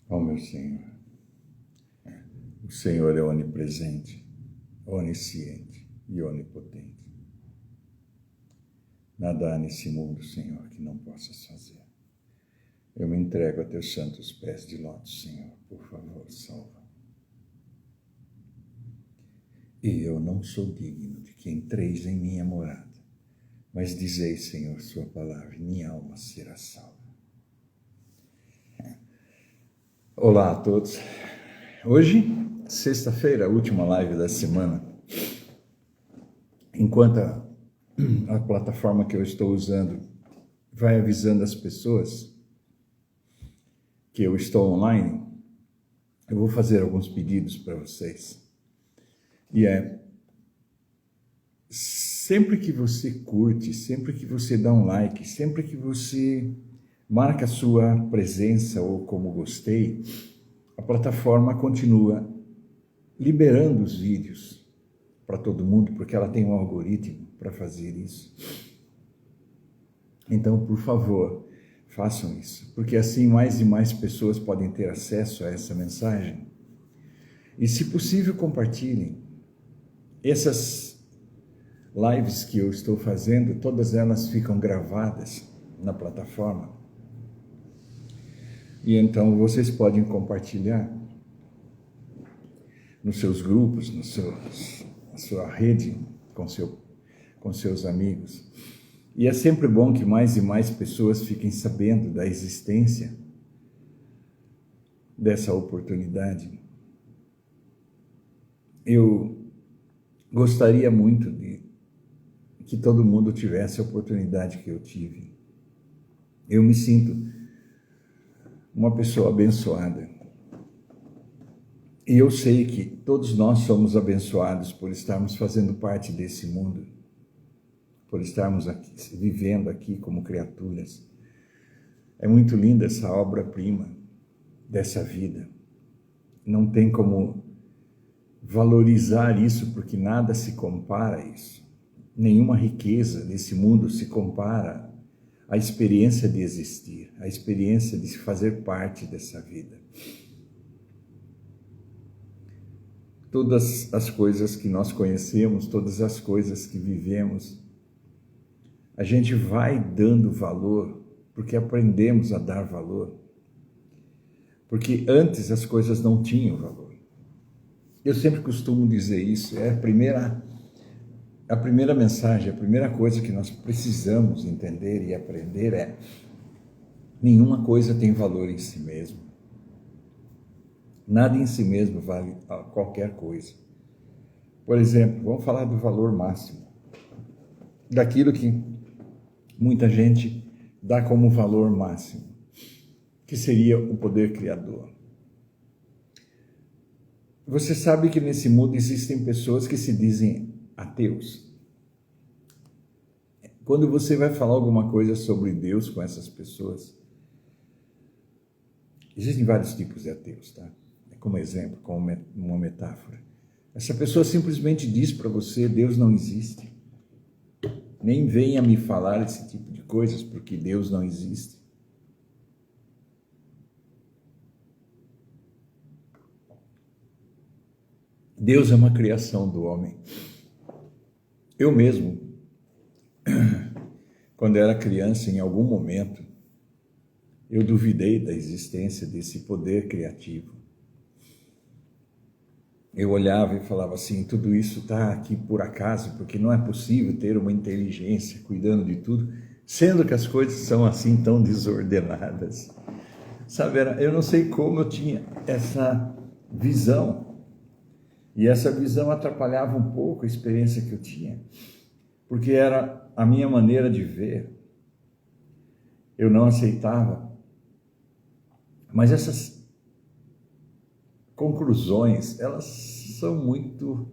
Ó meu Senhor, o Senhor é onipresente, onisciente e onipotente. Nada há nesse mundo, Senhor, que não possas fazer. Eu me entrego a teus santos pés de lótus, Senhor. Por favor, salva. E eu não sou digno de que entreis em minha morada, mas dizei, Senhor, sua palavra, e minha alma será salva. Olá a todos. Hoje, sexta-feira, a última live da semana. Enquanto a plataforma que eu estou usando vai avisando as pessoas que eu estou online, eu vou fazer alguns pedidos para vocês. E sempre que você curte, sempre que você dá um like, sempre que você marca a sua presença ou como gostei, a plataforma continua liberando os vídeos para todo mundo, porque ela tem um algoritmo para fazer isso. Então, por favor, façam isso, porque assim mais e mais pessoas podem ter acesso a essa mensagem. E, se possível, compartilhem. Essas lives que eu estou fazendo, todas elas ficam gravadas na plataforma. E então vocês podem compartilhar nos seus grupos, na sua rede, com seus amigos. E é sempre bom que mais e mais pessoas fiquem sabendo da existência dessa oportunidade. Eu gostaria muito de que todo mundo tivesse a oportunidade que eu tive. Eu me sinto uma pessoa abençoada. E eu sei que todos nós somos abençoados por estarmos fazendo parte desse mundo, por estarmos aqui, vivendo aqui como criaturas. É muito linda essa obra-prima dessa vida. Não tem como valorizar isso, porque nada se compara a isso. Nenhuma riqueza desse mundo se compara à experiência de existir, à experiência de fazer parte dessa vida. Todas as coisas que nós conhecemos, todas as coisas que vivemos, a gente vai dando valor, porque aprendemos a dar valor. Porque antes as coisas não tinham valor. Eu sempre costumo dizer isso, é a primeira mensagem, a primeira coisa que nós precisamos entender e aprender é: nenhuma coisa tem valor em si mesmo. Nada em si mesmo vale qualquer coisa. Por exemplo, vamos falar do valor máximo, daquilo que muita gente dá como valor máximo, que seria o poder criador. Você sabe que nesse mundo existem pessoas que se dizem ateus. Quando você vai falar alguma coisa sobre Deus com essas pessoas, existem vários tipos de ateus, tá? Como exemplo, como uma metáfora. Essa pessoa simplesmente diz para você: Deus não existe. Nem venha me falar esse tipo de coisas, porque Deus não existe. Deus é uma criação do homem. Eu mesmo, quando era criança, em algum momento, eu duvidei da existência desse poder criativo. Eu olhava e falava assim: tudo isso está aqui por acaso, porque não é possível ter uma inteligência cuidando de tudo, sendo que as coisas são assim tão desordenadas. Sabe, eu não sei como eu tinha essa visão. E essa visão atrapalhava um pouco a experiência que eu tinha, porque era a minha maneira de ver. Eu não aceitava. Mas essas conclusões, elas são muito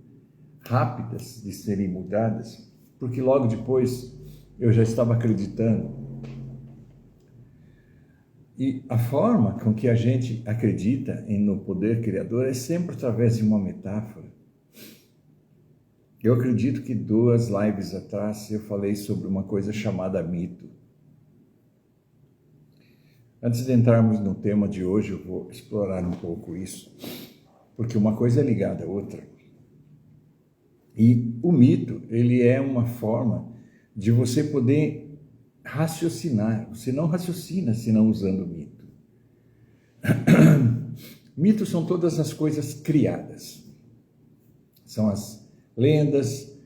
rápidas de serem mudadas, porque logo depois eu já estava acreditando. E a forma com que a gente acredita no poder criador é sempre através de uma metáfora. Eu acredito que 2 lives atrás eu falei sobre uma coisa chamada mito. Antes de entrarmos no tema de hoje, eu vou explorar um pouco isso, porque uma coisa é ligada à outra. E o mito, ele é uma forma de você poder raciocinar. Você não raciocina senão usando o mito. Mitos são todas as coisas criadas. São as lendas,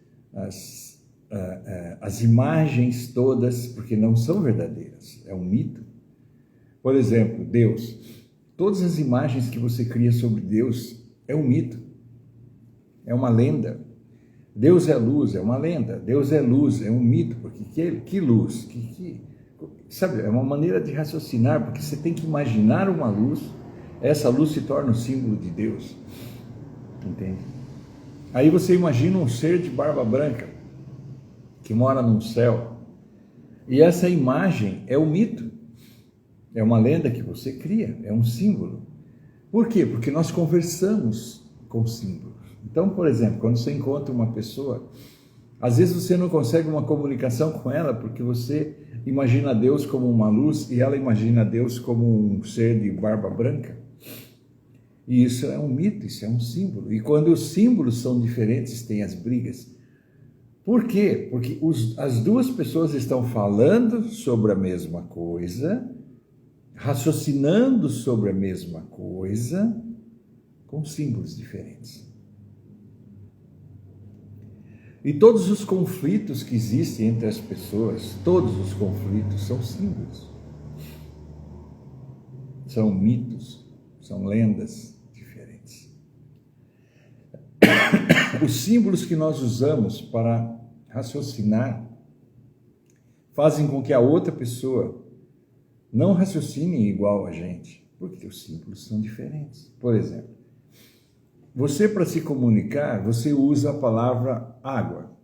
as imagens todas, porque não são verdadeiras. É um mito. Por exemplo, Deus. Todas as imagens que você cria sobre Deus é um mito. É uma lenda. Deus é luz, é uma lenda. Deus é luz, é um mito, porque que luz? Sabe, é uma maneira de raciocinar, porque você tem que imaginar uma luz, essa luz se torna o símbolo de Deus. Entende? Aí você imagina um ser de barba branca, que mora num céu, e essa imagem é um mito, é uma lenda que você cria, é um símbolo. Por quê? Porque nós conversamos com símbolos. Então, por exemplo, quando você encontra uma pessoa, às vezes você não consegue uma comunicação com ela porque você imagina Deus como uma luz e ela imagina Deus como um ser de barba branca. E isso é um mito, isso é um símbolo. E quando os símbolos são diferentes, tem as brigas. Por quê? Porque as duas pessoas estão falando sobre a mesma coisa, raciocinando sobre a mesma coisa, com símbolos diferentes. E todos os conflitos que existem entre as pessoas, todos os conflitos são símbolos. São mitos, são lendas diferentes. Os símbolos que nós usamos para raciocinar fazem com que a outra pessoa não raciocine igual a gente, porque os símbolos são diferentes. Por exemplo, você, para se comunicar, você usa a palavra água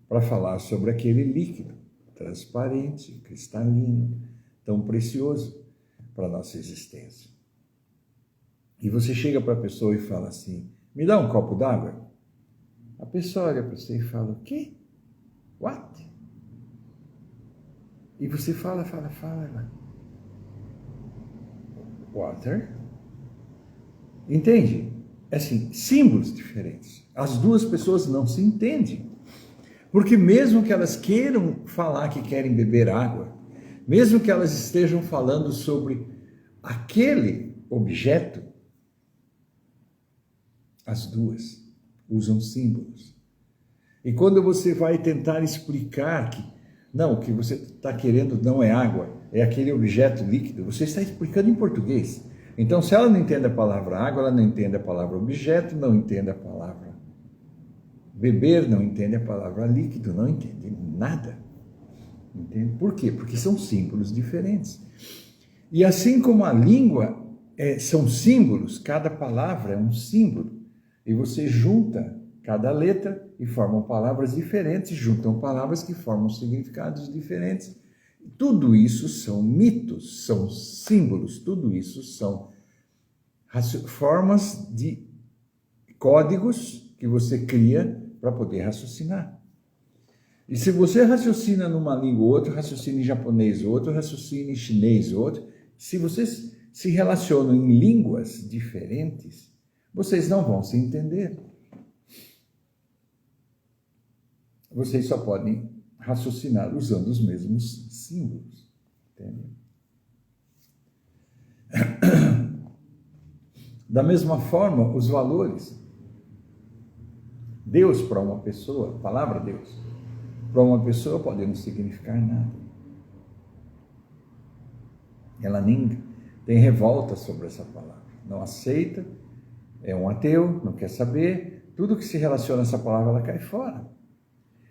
para falar sobre aquele líquido transparente, cristalino, tão precioso para a nossa existência. E você chega para a pessoa e fala assim, me dá um copo d'água? A pessoa olha para você e fala, o quê? What? E você fala. Water? Entende? Assim, símbolos diferentes. As duas pessoas não se entendem. Porque mesmo que elas queiram falar que querem beber água, mesmo que elas estejam falando sobre aquele objeto, as duas usam símbolos. E quando você vai tentar explicar que não, o que você está querendo não é água, é aquele objeto líquido, você está explicando em português. Então, se ela não entende a palavra água, ela não entende a palavra objeto, não entende a palavra beber, não entende a palavra líquido, não entende nada. Entende? Por quê? Porque são símbolos diferentes. E assim como a língua são símbolos, cada palavra é um símbolo. E você junta cada letra e formam palavras diferentes, juntam palavras que formam significados diferentes. Tudo isso são mitos, são símbolos, tudo isso são formas de códigos que você cria para poder raciocinar. E se você raciocina numa língua, outro raciocina em japonês, outro raciocina em chinês, outro, se vocês se relacionam em línguas diferentes, vocês não vão se entender. Vocês só podem raciocinar usando os mesmos símbolos. Entende? Da mesma forma, os valores. Deus para uma pessoa, a palavra Deus, para uma pessoa pode não significar nada. Ela nem tem revolta sobre essa palavra. Não aceita, é um ateu, não quer saber. Tudo que se relaciona a essa palavra, ela cai fora.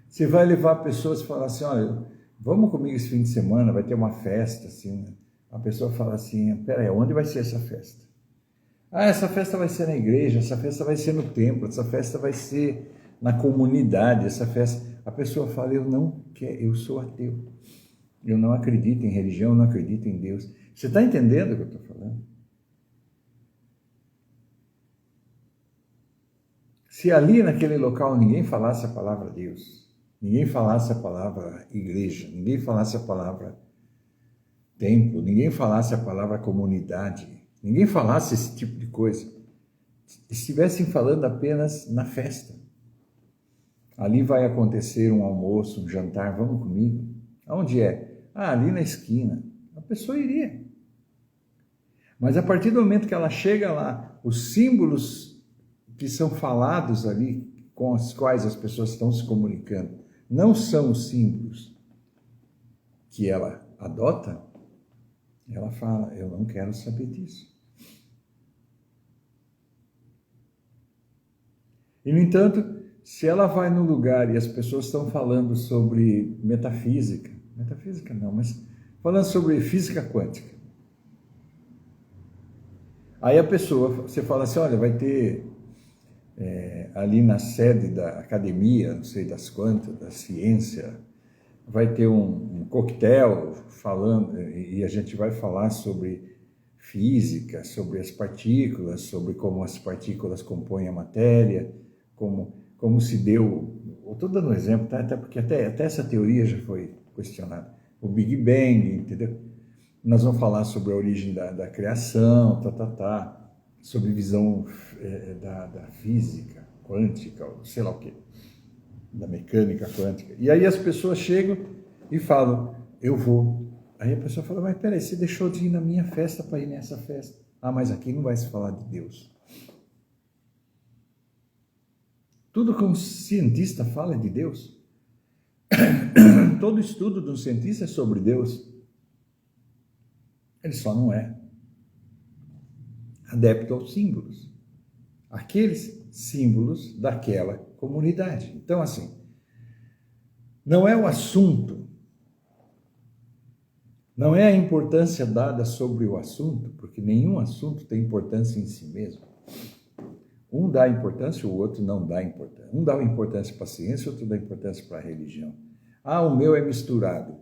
Você vai levar pessoas e falar assim, olha, vamos comigo esse fim de semana, vai ter uma festa, assim. A pessoa fala assim, peraí, onde vai ser essa festa? Ah, essa festa vai ser na igreja, essa festa vai ser no templo, essa festa vai ser na comunidade, essa festa... A pessoa fala, eu sou ateu. Eu não acredito em religião, eu não acredito em Deus. Você está entendendo o que eu estou falando? Se ali naquele local ninguém falasse a palavra Deus, ninguém falasse a palavra igreja, ninguém falasse a palavra templo, ninguém falasse a palavra comunidade, ninguém falasse esse tipo de coisa, estivessem falando apenas na festa. Ali vai acontecer um almoço, um jantar, vamos comigo. Aonde é? Ali na esquina. A pessoa iria. Mas a partir do momento que ela chega lá, os símbolos que são falados ali, com os quais as pessoas estão se comunicando, não são os símbolos que ela adota, ela fala, eu não quero saber disso. E, no entanto, se ela vai no lugar e as pessoas estão falando sobre metafísica não, mas falando sobre física quântica, aí a pessoa, você fala assim, olha, vai ter ali na sede da academia, não sei das quantas, da ciência, vai ter um coquetel falando, e a gente vai falar sobre física, sobre as partículas, sobre como as partículas compõem a matéria, como se deu, eu estou dando um exemplo, tá? Até porque até essa teoria já foi questionada, o Big Bang, entendeu? Nós vamos falar sobre a origem da criação, sobre visão da física quântica, sei lá o quê, da mecânica quântica. E aí as pessoas chegam e falam, eu vou. Aí a pessoa fala, mas peraí, você deixou de ir na minha festa para ir nessa festa. Mas aqui não vai se falar de Deus. Tudo que um cientista fala é de Deus. Todo estudo de um cientista é sobre Deus. Ele só não é adepto aos símbolos. Aqueles símbolos daquela comunidade. Então, assim, não é o assunto, não é a importância dada sobre o assunto, porque nenhum assunto tem importância em si mesmo. Um dá importância, o outro não dá importância. Um dá importância para a ciência, o outro dá importância para a religião. O meu é misturado.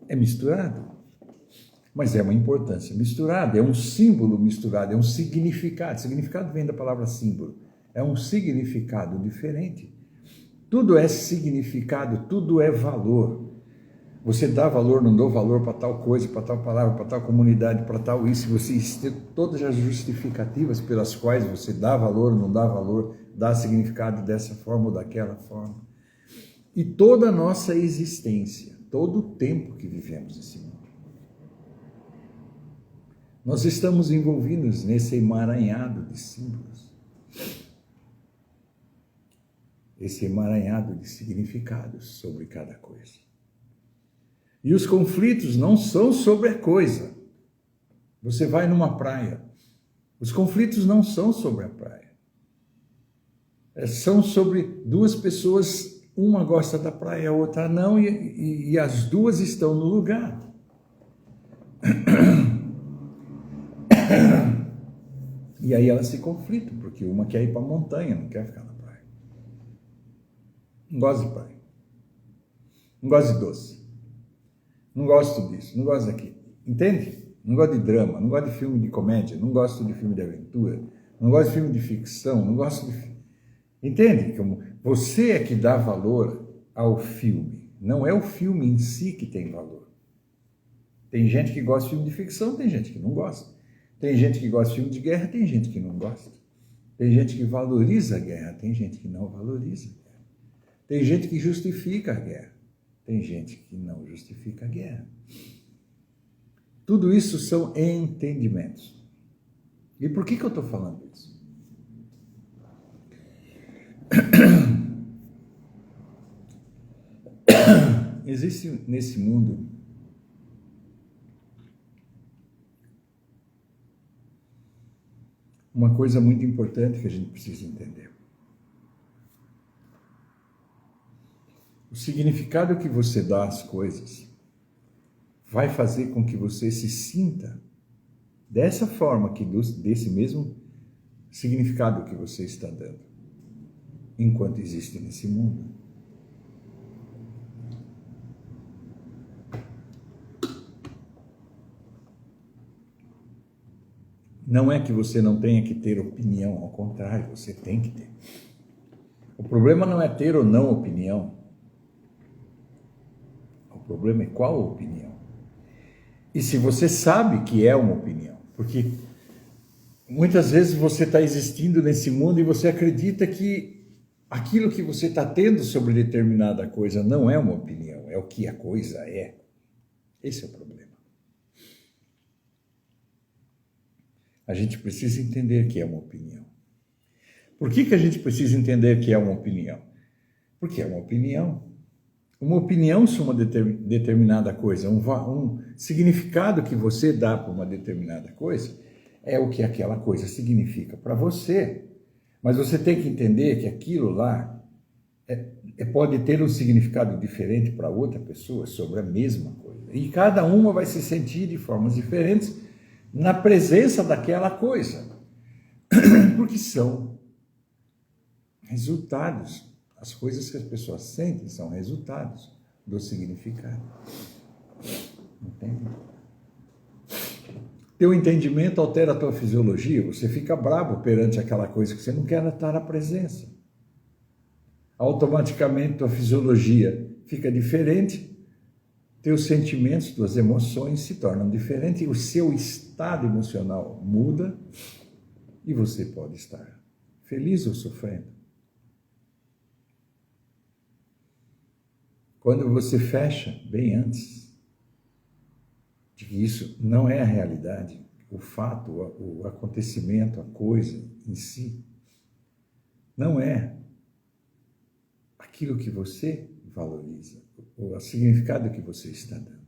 É misturado, mas é uma importância misturada, é um símbolo misturado, é um significado. Significado vem da palavra símbolo. É um significado diferente. Tudo é significado, tudo é valor. Você dá valor, não dou valor para tal coisa, para tal palavra, para tal comunidade, para tal isso. Você tem todas as justificativas pelas quais você dá valor, não dá valor, dá significado dessa forma ou daquela forma. E toda a nossa existência, todo o tempo que vivemos nesse mundo, nós estamos envolvidos nesse emaranhado de símbolos, esse emaranhado de significados sobre cada coisa. E os conflitos não são sobre a coisa. Você vai numa praia, os conflitos não são sobre a praia. São sobre duas pessoas, uma gosta da praia, a outra não, e as duas estão no lugar. E aí elas se conflitam, porque uma quer ir para a montanha, não quer ficar na praia. Não gosto de praia. Não gosto de doce. Não gosto disso, não gosto daquilo. Entende? Não gosto de drama, não gosto de filme de comédia, não gosto de filme de aventura, não gosto de filme de ficção, não gosto de... Entende? Como você é que dá valor ao filme. Não é o filme em si que tem valor. Tem gente que gosta de filme de ficção, tem gente que não gosta. Tem gente que gosta de filme de guerra, tem gente que não gosta. Tem gente que valoriza a guerra, tem gente que não valoriza a guerra. Tem gente que justifica a guerra, tem gente que não justifica a guerra. Tudo isso são entendimentos. E por que eu estou falando isso? Existe nesse mundo uma coisa muito importante que a gente precisa entender. O significado que você dá às coisas vai fazer com que você se sinta dessa forma, desse mesmo significado que você está dando, enquanto existe nesse mundo. Não é que você não tenha que ter opinião, ao contrário, você tem que ter. O problema não é ter ou não opinião. O problema é qual opinião. E se você sabe que é uma opinião, porque muitas vezes você está existindo nesse mundo e você acredita que aquilo que você está tendo sobre determinada coisa não é uma opinião, é o que a coisa é. Esse é o problema. A gente precisa entender que é uma opinião. Por que a gente precisa entender que é uma opinião? Porque é uma opinião. Uma opinião sobre uma determinada coisa, um significado que você dá para uma determinada coisa, é o que aquela coisa significa para você. Mas você tem que entender que aquilo lá pode ter um significado diferente para outra pessoa sobre a mesma coisa. E cada uma vai se sentir de formas diferentes na presença daquela coisa. Porque são resultados. As coisas que as pessoas sentem são resultados do significado. Entende? Teu entendimento altera a tua fisiologia, você fica bravo perante aquela coisa que você não quer estar na presença. Automaticamente tua fisiologia fica diferente, teus sentimentos, tuas emoções se tornam diferentes, o seu estado emocional muda e você pode estar feliz ou sofrendo. Quando você fecha bem antes de que isso não é a realidade, o fato, o acontecimento, a coisa em si, não é aquilo que você valoriza, o significado que você está dando.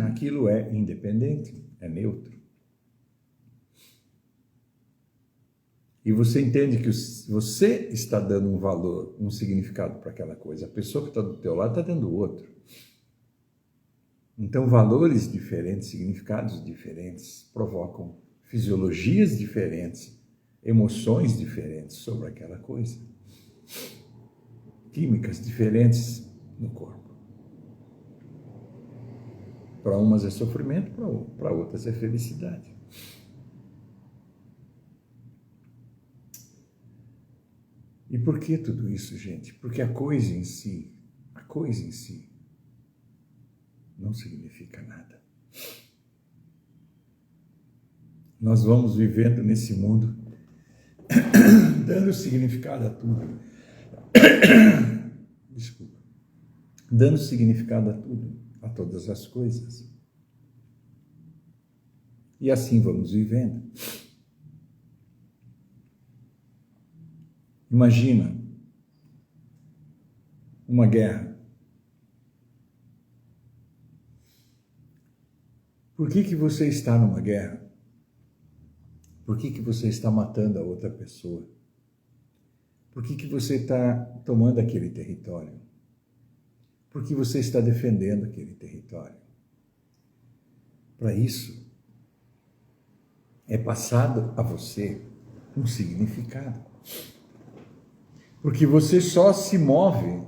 Aquilo é independente, é neutro. E você entende que você está dando um valor, um significado para aquela coisa. A pessoa que está do teu lado está dando outro. Então, valores diferentes, significados diferentes, provocam fisiologias diferentes, emoções diferentes sobre aquela coisa. Químicas diferentes no corpo. Para umas é sofrimento, para outras é felicidade. E por que tudo isso, gente? Porque a coisa em si não significa nada. Nós vamos vivendo nesse mundo dando significado a tudo. Desculpa. Dando significado a tudo, a todas as coisas. E assim vamos vivendo. Imagina uma guerra. Por que você está numa guerra? Por que você está matando a outra pessoa? Por que você está tomando aquele território? Por que você está defendendo aquele território? Para isso, é passado a você um significado. Porque você só se move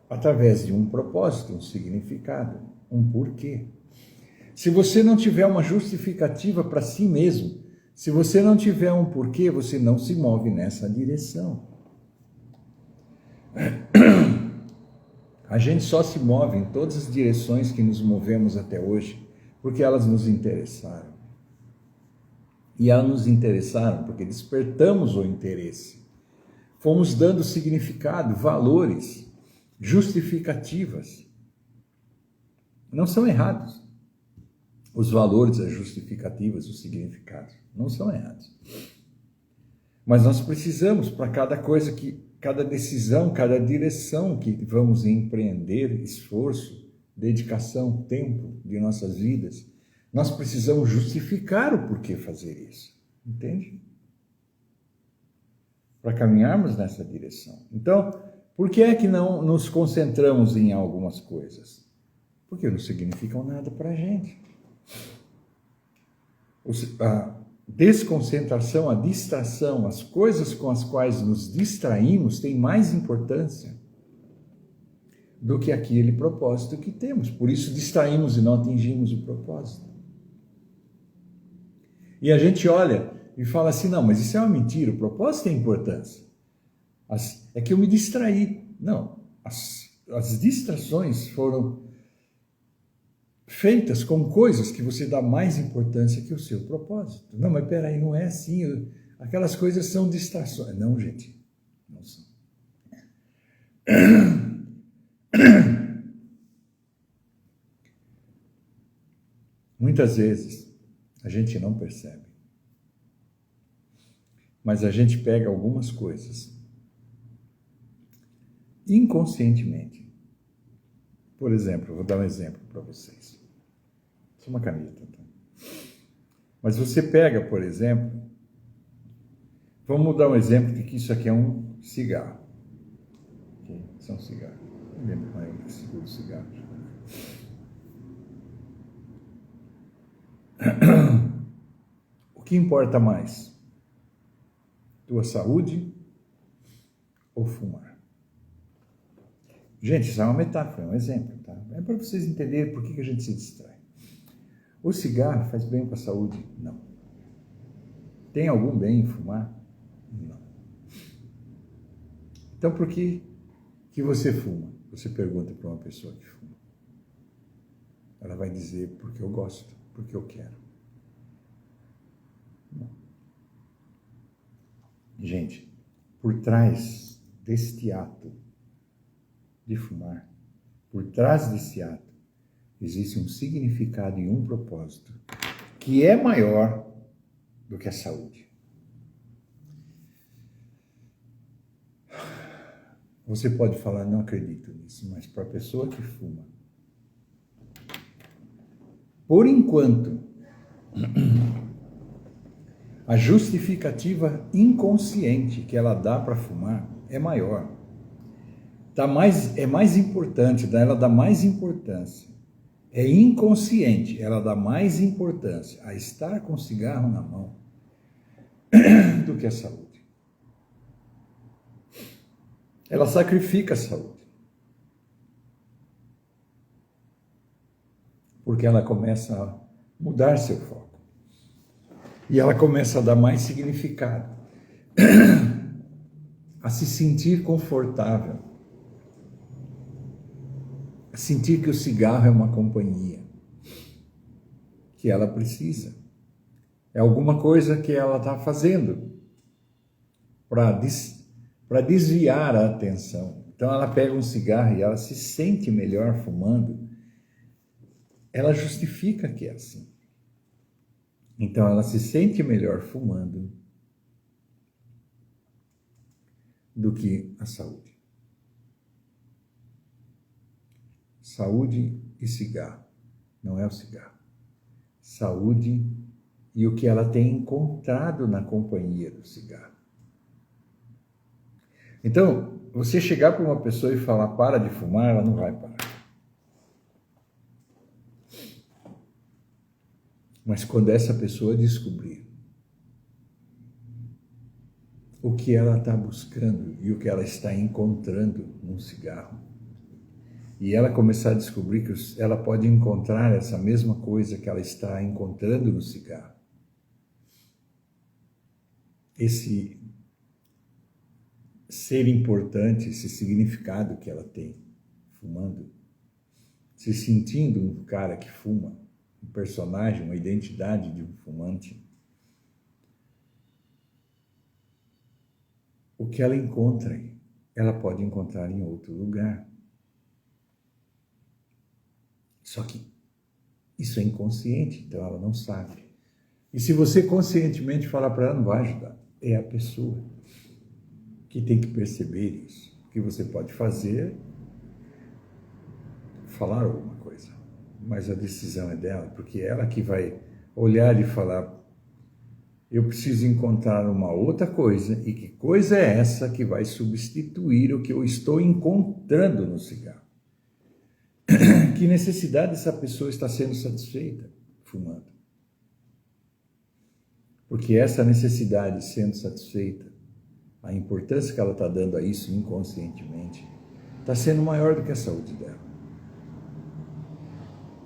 através de um propósito, um significado, um porquê. Se você não tiver uma justificativa para si mesmo, se você não tiver um porquê, você não se move nessa direção. A gente só se move em todas as direções que nos movemos até hoje, porque elas nos interessaram. E elas nos interessaram porque despertamos o interesse. Fomos dando significado, valores, justificativas. Não são errados. Os valores, as justificativas, os significados, não são errados. Mas nós precisamos, para cada coisa, cada decisão, cada direção que vamos empreender, esforço, dedicação, tempo de nossas vidas, nós precisamos justificar o porquê fazer isso. Entende? Para caminharmos nessa direção. Então, por que é que não nos concentramos em algumas coisas? Porque não significam nada para a gente. A desconcentração, a distração, as coisas com as quais nos distraímos têm mais importância do que aquele propósito que temos. Por isso distraímos e não atingimos o propósito. E a gente olha e fala assim, não, mas isso é uma mentira, o propósito tem importância. É que eu me distraí. Não, as distrações foram feitas com coisas que você dá mais importância que o seu propósito. Não, mas peraí, não é assim. Aquelas coisas são distrações. Não, gente, não são. Muitas vezes a gente não percebe, mas a gente pega algumas coisas inconscientemente. Por exemplo, vou dar um exemplo para vocês. Isso é uma caneta, tá? Mas você pega, por exemplo, vamos dar um exemplo de que isso aqui é um cigarro. Okay? Isso é um cigarro. Não lembro como é que segura o cigarro. O que importa mais? Tua saúde ou fumar? Gente, isso é uma metáfora, é um exemplo, tá? É para vocês entenderem por que a gente se distrai. O cigarro faz bem para a saúde? Não. Tem algum bem em fumar? Não. Então, por que você fuma? Você pergunta para uma pessoa que fuma. Ela vai dizer, porque eu gosto, porque eu quero. Não. Gente, por trás deste ato de fumar, por trás desse ato, existe um significado e um propósito que é maior do que a saúde. Você pode falar, não acredito nisso, mas para a pessoa que fuma, por enquanto, a justificativa inconsciente que ela dá para fumar é maior. É mais importante, ela dá mais importância. É inconsciente, ela dá mais importância a estar com cigarro na mão do que a saúde. Ela sacrifica a saúde. Porque ela começa a mudar seu foco. E ela começa a dar mais significado. A se sentir confortável. A sentir que o cigarro é uma companhia. Que ela precisa. É alguma coisa que ela está fazendo para desviar a atenção. Então ela pega um cigarro e ela se sente melhor fumando. Ela justifica que é assim. Então ela se sente melhor fumando do que a saúde. Saúde e cigarro. Não é o cigarro. Saúde e o que ela tem encontrado na companhia do cigarro. Então, você chegar para uma pessoa e falar para de fumar, ela não vai parar. Mas quando essa pessoa descobrir o que ela está buscando e o que ela está encontrando num cigarro, e ela começar a descobrir que ela pode encontrar essa mesma coisa que ela está encontrando no cigarro, esse ser importante, esse significado que ela tem fumando, se sentindo um cara que fuma, um personagem, uma identidade de um fumante, o que ela encontra, ela pode encontrar em outro lugar. Só que isso é inconsciente, então ela não sabe. E se você conscientemente falar para ela, não vai ajudar. É a pessoa que tem que perceber isso. O que você pode fazer, falar alguma coisa. Mas a decisão é dela, porque é ela que vai olhar e falar, eu preciso encontrar uma outra coisa, e que coisa é essa que vai substituir o que eu estou encontrando no cigarro? Que necessidade essa pessoa está sendo satisfeita fumando? Porque essa necessidade sendo satisfeita, a importância que ela está dando a isso inconscientemente, está sendo maior do que a saúde dela.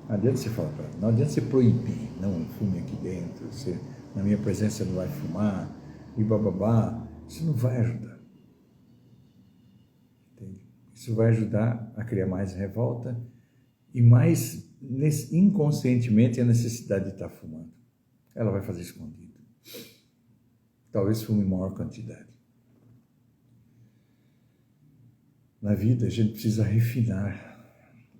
Não adianta você falar para ela, não adianta você proibir, não fume aqui dentro, você, na minha presença não vai fumar, e bababá, isso não vai ajudar. Entende? Isso vai ajudar a criar mais revolta e mais inconscientemente a necessidade de estar fumando. Ela vai fazer escondido. Talvez fume em maior quantidade. Na vida a gente precisa refinar.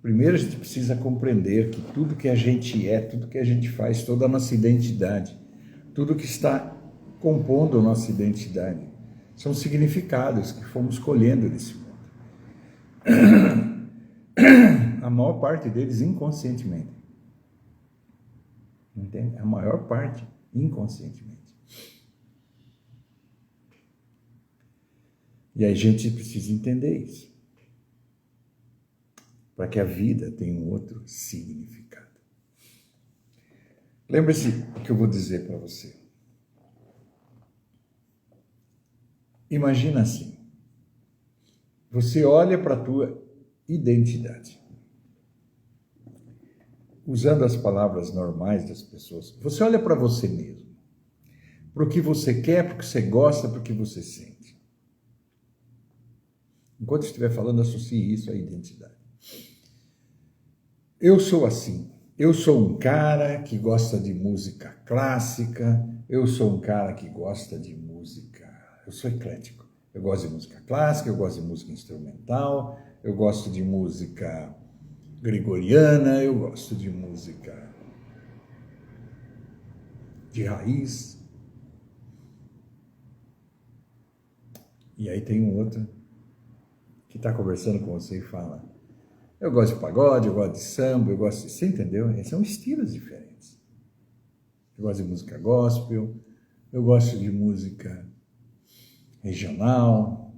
Primeiro a gente precisa compreender que tudo que a gente é, tudo que a gente faz, toda a nossa identidade, tudo que está compondo a nossa identidade, são significados que fomos colhendo nesse mundo. A maior parte deles inconscientemente. Entende? A maior parte inconscientemente. E aí a gente precisa entender isso. Para que a vida tenha um outro significado. Lembre-se o que eu vou dizer para você. Imagina assim. Você olha para a tua identidade. Usando as palavras normais das pessoas, você olha para você mesmo. Para o que você quer, para o que você gosta, para o que você sente. Enquanto estiver falando, associe isso à identidade. Eu sou assim. Eu sou um cara que gosta de música clássica. Eu sou um cara que gosta de música... Eu sou eclético. Eu gosto de música clássica, eu gosto de música instrumental, eu gosto de música gregoriana, eu gosto de música de raiz. E aí tem um outro que está conversando com você e fala: eu gosto de pagode, eu gosto de samba, eu gosto de... Você entendeu? São estilos diferentes. Eu gosto de música gospel, eu gosto de música regional,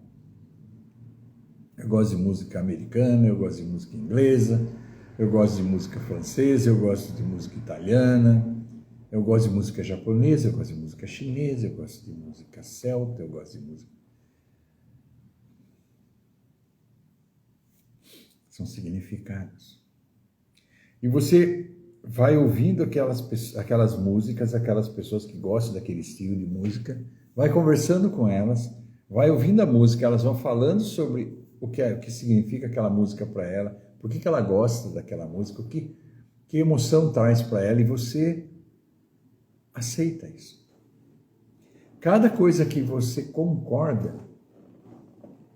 eu gosto de música americana, eu gosto de música inglesa, eu gosto de música francesa, eu gosto de música italiana, eu gosto de música japonesa, eu gosto de música chinesa, eu gosto de música celta, eu gosto de música... São significados. E você vai ouvindo aquelas músicas, aquelas pessoas que gostam daquele estilo de música, vai conversando com elas, vai ouvindo a música, elas vão falando sobre o que significa aquela música para ela, por que ela gosta daquela música, que emoção traz para ela, e você aceita isso. Cada coisa que você concorda,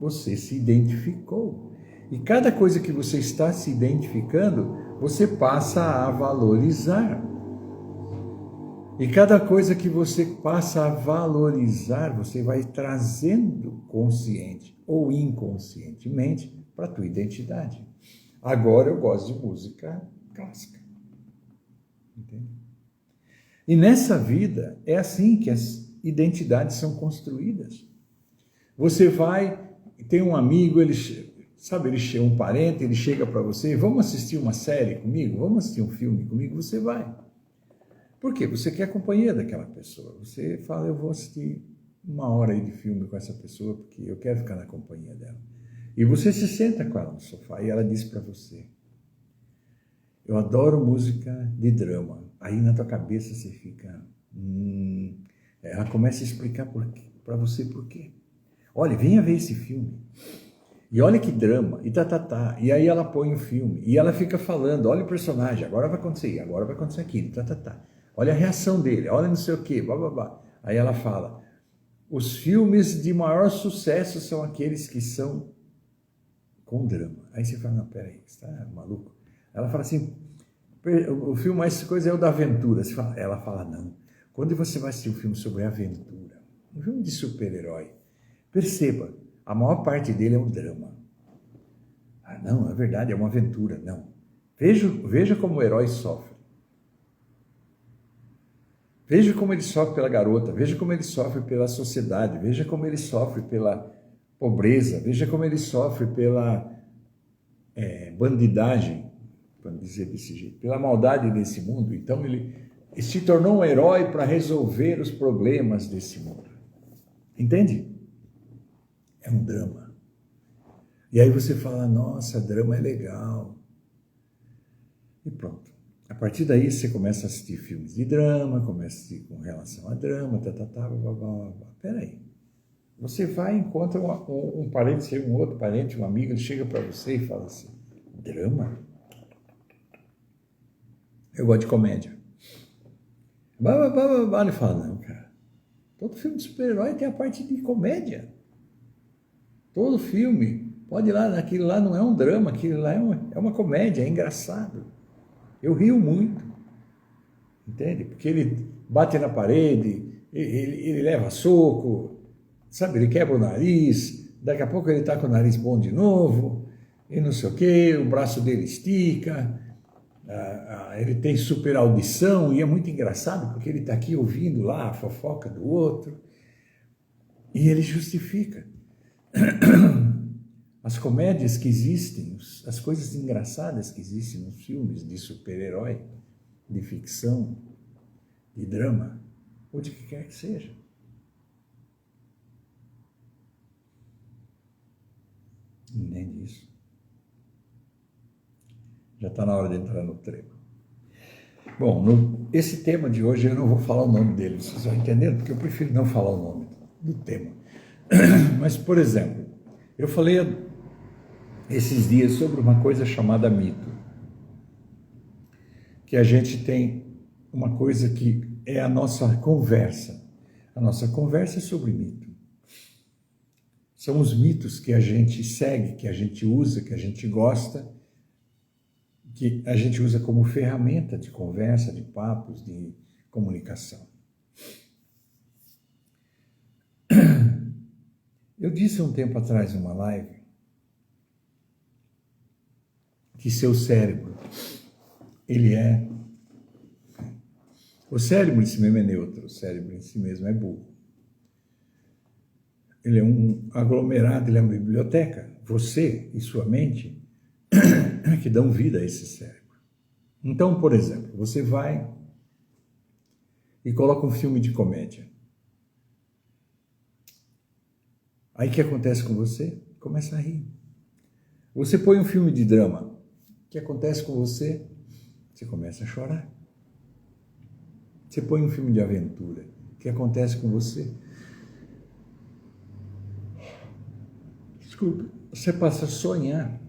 você se identificou. E cada coisa que você está se identificando, você passa a valorizar. E cada coisa que você passa a valorizar, você vai trazendo consciente ou inconscientemente para a tua identidade. Agora eu gosto de música clássica. Entende? E nessa vida é assim que as identidades são construídas. Você vai, tem um amigo, um parente, ele chega para você: vamos assistir uma série comigo? Vamos assistir um filme comigo? Você vai. Por quê? Você quer a companhia daquela pessoa. Você fala: eu vou assistir 1 hora aí de filme com essa pessoa porque eu quero ficar na companhia dela. E você se senta com ela no sofá e ela diz para você: eu adoro música de drama. Aí na tua cabeça você fica... Ela começa a explicar para você por quê. Olha, venha ver esse filme. E olha que drama, e E aí ela põe o filme, e ela fica falando: olha o personagem, agora vai acontecer, agora vai acontecer aquilo, Olha a reação dele, olha não sei o quê, blá. Aí ela fala: os filmes de maior sucesso são aqueles que são com drama. Aí você fala: não, peraí, você tá maluco? Ela fala assim: o filme mais coisa é o da aventura. Ela fala: não, quando você vai assistir um filme sobre aventura, um filme de super-herói, perceba, a maior parte dele é um drama. Ah, não, é verdade, é uma aventura. Não. Veja como o herói sofre. Veja como ele sofre pela garota, veja como ele sofre pela sociedade, veja como ele sofre pela pobreza, veja como ele sofre pela bandidagem, vamos dizer desse jeito, pela maldade desse mundo. Então ele se tornou um herói para resolver os problemas desse mundo. Entende? É um drama. E aí você fala: nossa, drama é legal. E pronto. A partir daí você começa a assistir filmes de drama, começa a assistir com relação a drama, blá, blá, blá. Peraí. Você vai e encontra um parente, um outro parente, um amigo, ele chega para você e fala assim: drama? Eu gosto de comédia. Ele fala, não, cara. Todo filme de super-herói tem a parte de comédia. Todo filme. Pode ir lá, aquilo lá não é um drama, aquilo lá é uma comédia, é engraçado. Eu rio muito. Entende? Porque ele bate na parede, ele leva soco, sabe? Ele quebra o nariz, daqui a pouco ele está com o nariz bom de novo, e não sei o quê, o braço dele estica, ele tem super audição, e é muito engraçado porque ele está aqui ouvindo lá a fofoca do outro, e ele justifica. As comédias que existem, as coisas engraçadas que existem nos filmes de super-herói, de ficção, de drama, ou de que quer que seja. Entende isso? Já está na hora de entrar no tema. Bom, esse tema de hoje eu não vou falar o nome dele, vocês vão entender, porque eu prefiro não falar o nome do tema. Mas, por exemplo, eu falei esses dias sobre uma coisa chamada mito. Que a gente tem uma coisa que é a nossa conversa. A nossa conversa é sobre mito. São os mitos que a gente segue, que a gente usa, que a gente gosta, que a gente usa como ferramenta de conversa, de papos, de comunicação. Eu disse um tempo atrás numa live que seu cérebro, o cérebro em si mesmo é neutro, o cérebro em si mesmo é burro. Ele é um aglomerado, ele é uma biblioteca. Você e sua mente que dão vida a esse cérebro. Então, por exemplo, você vai e coloca um filme de comédia. Aí o que acontece com você? Começa a rir. Você põe um filme de drama. O que acontece com você? Você começa a chorar. Você põe um filme de aventura. O que acontece com você? Desculpa. Você passa a sonhar.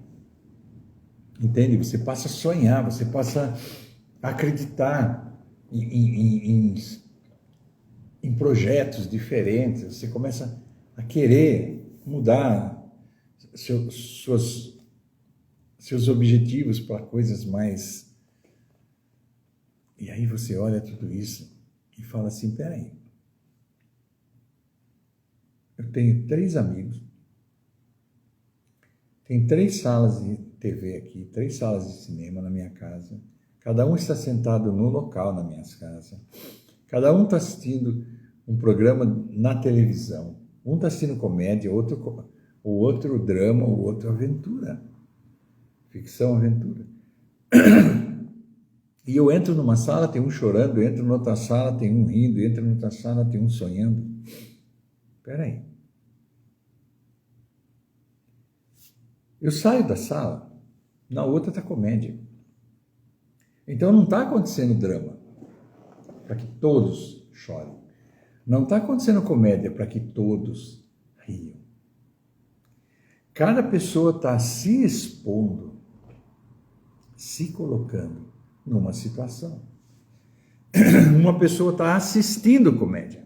Entende? Você passa a sonhar, você passa a acreditar em projetos diferentes. Você começa a querer mudar seus objetivos para coisas mais... E aí você olha tudo isso e fala assim, peraí, eu tenho 3 amigos, tem 3 salas de TV aqui, 3 salas de cinema na minha casa, cada um está sentado no local na minha casa, cada um está assistindo um programa na televisão, um está assistindo comédia, o outro drama, o outro aventura, ficção, aventura. E eu entro numa sala, tem um chorando, entro em outra sala, tem um rindo, entro em outra sala, tem um sonhando. Espera aí. Eu saio da sala, na outra está comédia. Então não está acontecendo drama para que todos chorem. Não está acontecendo comédia para que todos riam. Cada pessoa está se expondo, se colocando numa situação. Uma pessoa está assistindo comédia.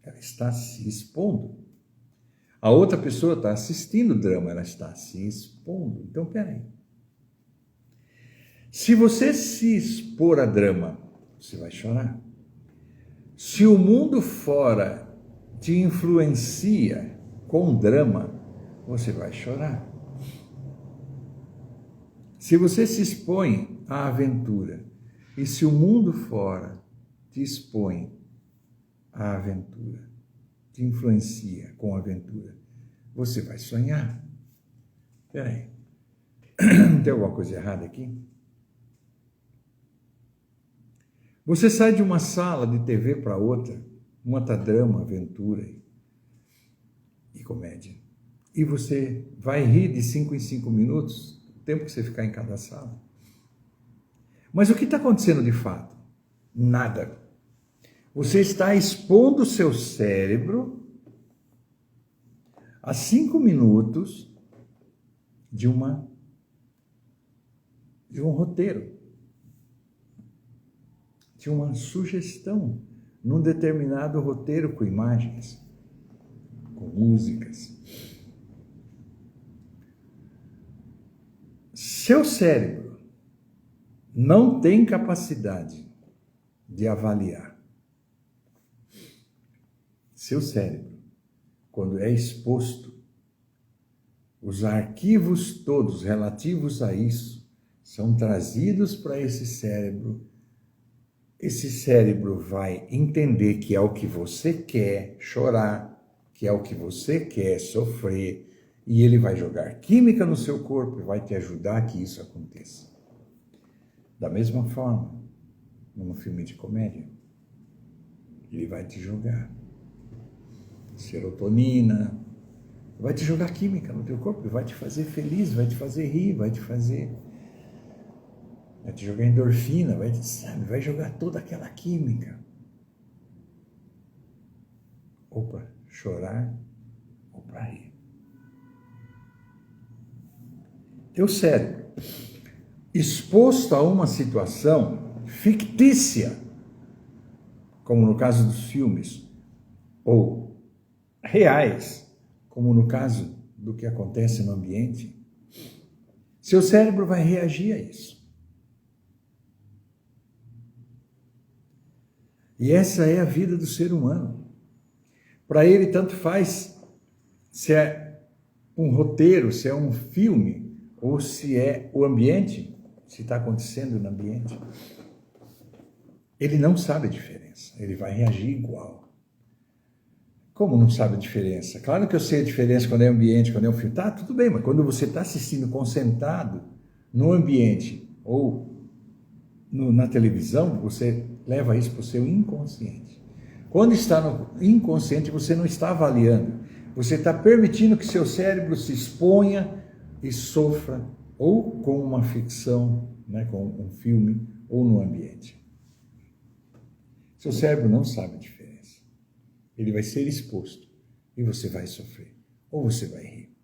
Ela está se expondo. A outra pessoa está assistindo drama, ela está se expondo. Então, peraí. Se você se expor a drama, você vai chorar. Se o mundo fora te influencia com drama, você vai chorar. Se você se expõe à aventura, e se o mundo fora te expõe à aventura, te influencia com a aventura, você vai sonhar. Espera aí, tem alguma coisa errada aqui? Você sai de uma sala de TV para outra, uma tá drama, aventura e comédia, e você vai rir de 5 em 5 minutos, tempo que você ficar em cada sala. Mas o que está acontecendo de fato? Nada. Você está expondo o seu cérebro a 5 minutos de uma de um roteiro, de uma sugestão num determinado roteiro com imagens, com músicas. Seu cérebro não tem capacidade de avaliar. Seu cérebro, quando é exposto, os arquivos todos relativos a isso são trazidos para esse cérebro. Esse cérebro vai entender que é o que você quer chorar, que é o que você quer sofrer, e ele vai jogar química no seu corpo e vai te ajudar a que isso aconteça. Da mesma forma, num filme de comédia, ele vai te jogar serotonina, vai te jogar química no teu corpo, vai te fazer feliz, vai te fazer rir, vai te jogar endorfina, vai jogar toda aquela química. Ou para chorar, ou para rir. Teu cérebro, exposto a uma situação fictícia, como no caso dos filmes, ou reais, como no caso do que acontece no ambiente, seu cérebro vai reagir a isso. E essa é a vida do ser humano. Para ele, tanto faz se é um roteiro, se é um filme, ou se é o ambiente, se está acontecendo no ambiente. Ele não sabe a diferença, ele vai reagir igual. Como não sabe a diferença? Claro que eu sei a diferença quando é ambiente, quando é um filme. Tá, tudo bem, mas quando você está assistindo concentrado no ambiente ou na televisão, você leva isso para o seu inconsciente. Quando está no inconsciente, você não está avaliando. Você está permitindo que seu cérebro se exponha e sofra, ou com uma ficção, né, com um filme, ou no ambiente. Seu cérebro não sabe a diferença. Ele vai ser exposto e você vai sofrer, ou você vai rir.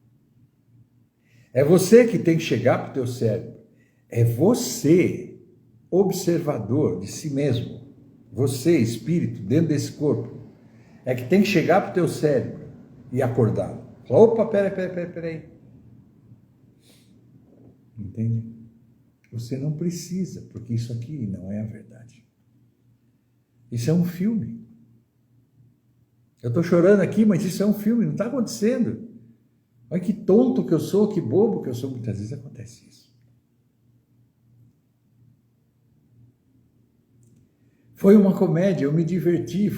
É você que tem que chegar para o teu cérebro. É você, observador de si mesmo, você, espírito, dentro desse corpo, é que tem que chegar para o teu cérebro e acordá-lo. Opa, peraí. Entende? Você não precisa, porque isso aqui não é a verdade. Isso é um filme. Eu estou chorando aqui, mas isso é um filme, não está acontecendo. Olha que tonto que eu sou, que bobo que eu sou. Muitas vezes acontece isso. Foi uma comédia, eu me diverti,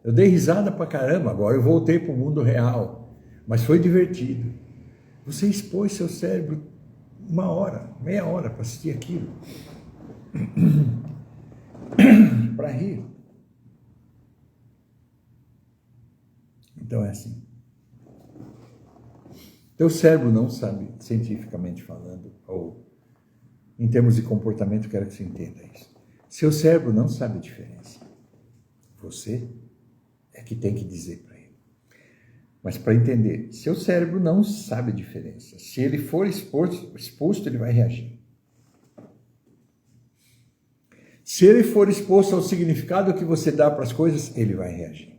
eu dei risada pra caramba, agora eu voltei para o mundo real. Mas foi divertido. Você expôs seu cérebro 1 hora, meia hora para assistir aquilo. Para rir. Então é assim. Teu cérebro não sabe, cientificamente falando, ou em termos de comportamento, quero que você entenda isso. Seu cérebro não sabe a diferença. Você é que tem que dizer para ele. Mas para entender, seu cérebro não sabe a diferença. Se ele for exposto, ele vai reagir. Se ele for exposto ao significado que você dá para as coisas, ele vai reagir.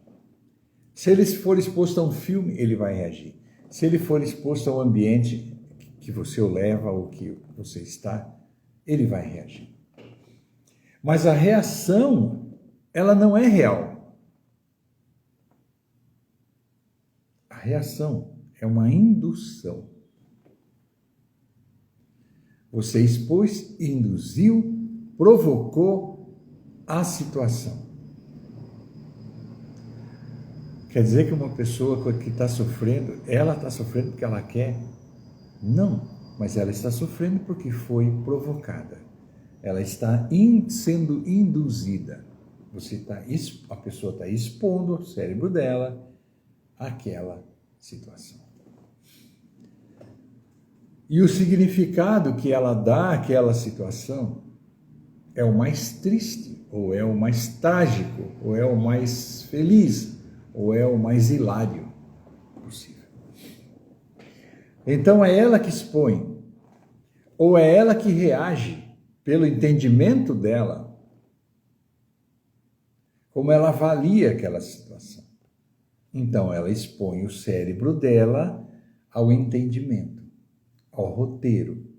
Se ele for exposto a um filme, ele vai reagir. Se ele for exposto ao ambiente que você o leva ou que você está, ele vai reagir. Mas a reação, ela não é real. A reação é uma indução. Você expôs, induziu, provocou a situação. Quer dizer que uma pessoa que está sofrendo, ela está sofrendo porque ela quer? Não, mas ela está sofrendo porque foi provocada. Ela está sendo induzida. A pessoa está expondo o cérebro dela àquela situação. E o significado que ela dá àquela situação é o mais triste, ou é o mais trágico, ou é o mais feliz, ou é o mais hilário possível. Então é ela que expõe, ou é ela que reage pelo entendimento dela, como ela avalia aquela situação. Então, ela expõe o cérebro dela ao entendimento, ao roteiro,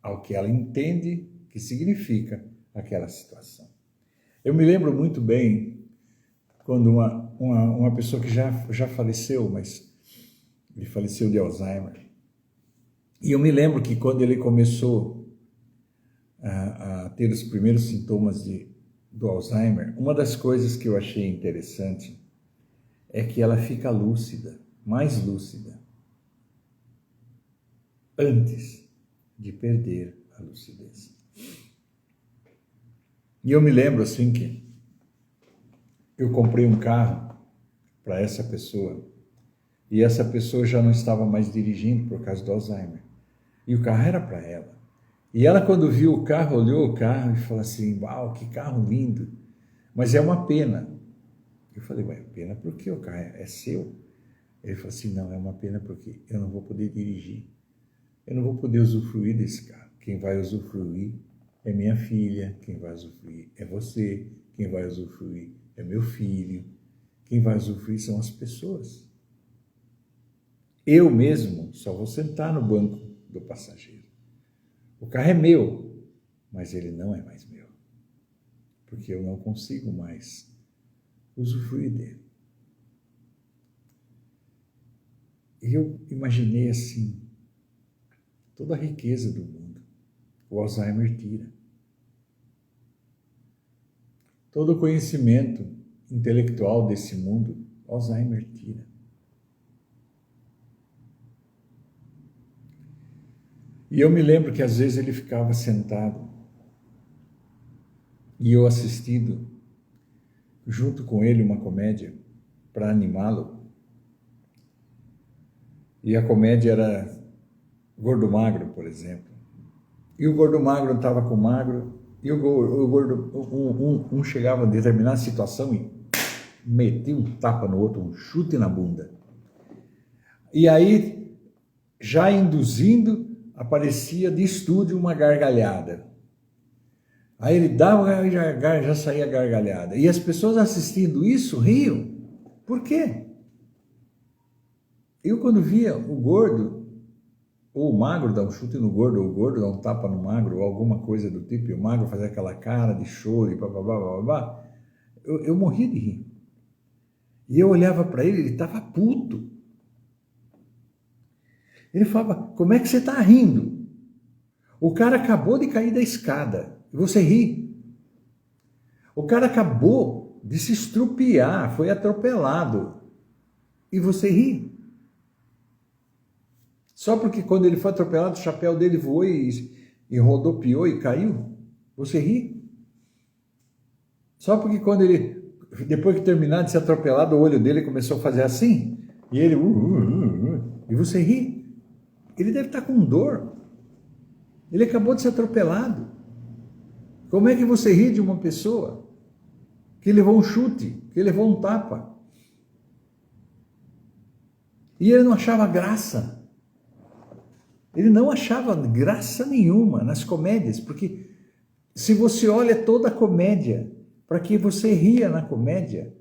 ao que ela entende que significa aquela situação. Eu me lembro muito bem quando uma pessoa que já faleceu, mas ele faleceu de Alzheimer. E eu me lembro que quando ele começou a ter os primeiros sintomas do Alzheimer, uma das coisas que eu achei interessante é que ela fica lúcida, mais lúcida, antes de perder a lucidez. E eu me lembro assim que eu comprei um carro para essa pessoa e essa pessoa já não estava mais dirigindo por causa do Alzheimer. E o carro era para ela. E ela, quando viu o carro, olhou o carro e falou assim: uau, que carro lindo, mas é uma pena. Eu falei: ué, pena por quê? O carro é seu? Ele falou assim: não, é uma pena porque eu não vou poder dirigir. Eu não vou poder usufruir desse carro. Quem vai usufruir é minha filha, quem vai usufruir é você, quem vai usufruir é meu filho, quem vai usufruir são as pessoas. Eu mesmo só vou sentar no banco do passageiro. O carro é meu, mas ele não é mais meu, porque eu não consigo mais usufruir dele. E eu imaginei assim, toda a riqueza do mundo, o Alzheimer tira. Todo o conhecimento intelectual desse mundo, o Alzheimer tira. E eu me lembro que às vezes ele ficava sentado e eu assistindo junto com ele uma comédia para animá-lo. E a comédia era Gordo Magro, por exemplo. E o Gordo Magro estava com o Magro e o Gordo, um chegava a determinada situação e metia um tapa no outro, um chute na bunda. E aí, já induzindo, aparecia de estúdio uma gargalhada. Aí ele dava e já saía gargalhada. E as pessoas assistindo isso riam. Por quê? Eu, quando via o gordo, ou o magro dar um chute no gordo, ou o gordo dar um tapa no magro, ou alguma coisa do tipo, e o magro fazer aquela cara de choro e babá, eu morria de rir. E eu olhava para ele estava puto. Ele falava: como é que você está rindo? O cara acabou de cair da escada e você ri. O cara acabou de se estrupiar, foi atropelado e você ri. Só porque quando ele foi atropelado, o chapéu dele voou e rodopiou e caiu, você ri. Só porque quando ele, depois que terminar de ser atropelado, o olho dele começou a fazer assim, e ele, e você ri. Ele deve estar com dor. Ele acabou de ser atropelado. Como é que você ri de uma pessoa que levou um chute, que levou um tapa? E ele não achava graça. Ele não achava graça nenhuma nas comédias, porque se você olha toda a comédia, para que você ria na comédia,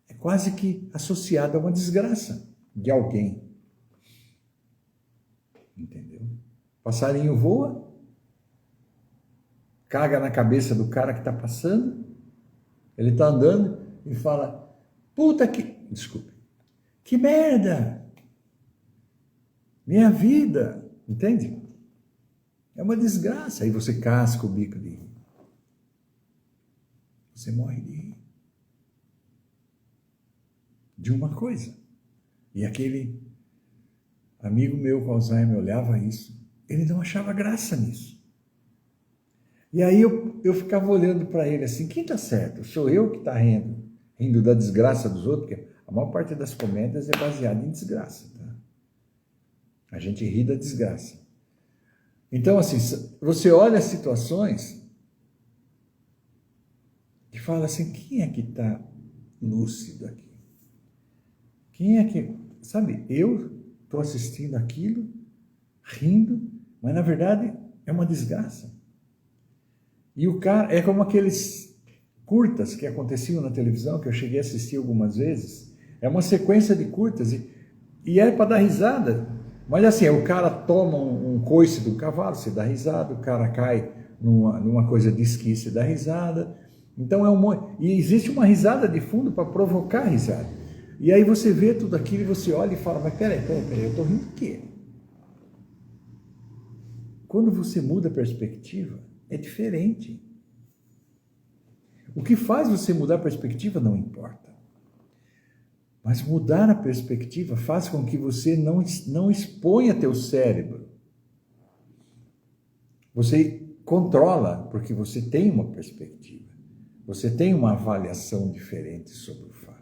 é quase que associado a uma desgraça de alguém. Entendeu? Passarinho voa, caga na cabeça do cara que está passando, ele está andando e fala: puta que... Desculpe. Que merda! Minha vida! Entende? É uma desgraça. Aí você casca o bico de rir. Você morre de rir. De uma coisa. E aquele amigo meu com Alzheimer olhava isso. Ele não achava graça nisso. E aí eu ficava olhando para ele assim: quem está certo? Sou eu que está rindo da desgraça dos outros? Porque a maior parte das comédias é baseada em desgraça. Tá? A gente ri da desgraça. Então, assim, você olha as situações e fala assim: quem é que está lúcido aqui? Quem é que... Sabe, eu estou assistindo aquilo, rindo, mas na verdade é uma desgraça. E o cara é como aqueles curtas que aconteciam na televisão, que eu cheguei a assistir algumas vezes. É uma sequência de curtas e é para dar risada. Mas assim, o cara toma um coice do cavalo, você dá risada, o cara cai numa coisa de esqui, você dá risada. Então e existe uma risada de fundo para provocar a risada. E aí você vê tudo aquilo e você olha e fala, mas peraí, eu estou rindo do quê? Quando você muda a perspectiva, é diferente. O que faz você mudar a perspectiva não importa. Mas mudar a perspectiva faz com que você não exponha teu cérebro. Você controla, porque você tem uma perspectiva. Você tem uma avaliação diferente sobre o fato.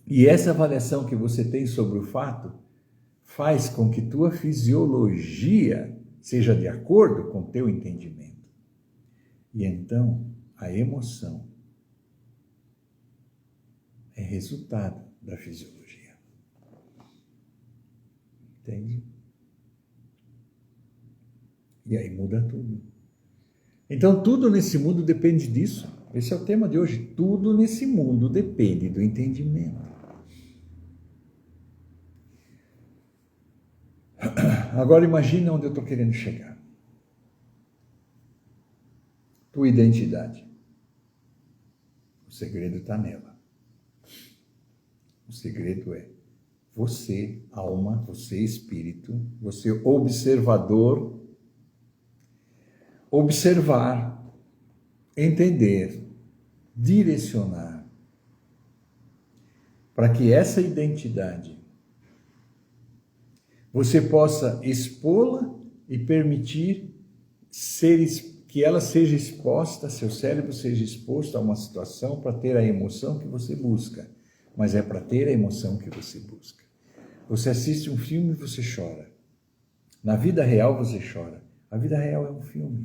E essa avaliação que você tem sobre o fato faz com que tua fisiologia seja de acordo com teu entendimento. E então, a emoção é resultado da fisiologia. Entende? E aí muda tudo. Então, tudo nesse mundo depende disso. Esse é o tema de hoje. Tudo nesse mundo depende do entendimento. Agora imagina onde eu estou querendo chegar. Tua identidade. O segredo está nela. O segredo é você, alma, você, espírito, você, observador, observar, entender, direcionar, para que essa identidade você possa expô-la e permitir que ela seja exposta, seu cérebro seja exposto a uma situação para ter a emoção que você busca. Mas é para ter a emoção que você busca. Você assiste um filme e você chora. Na vida real você chora. A vida real é um filme.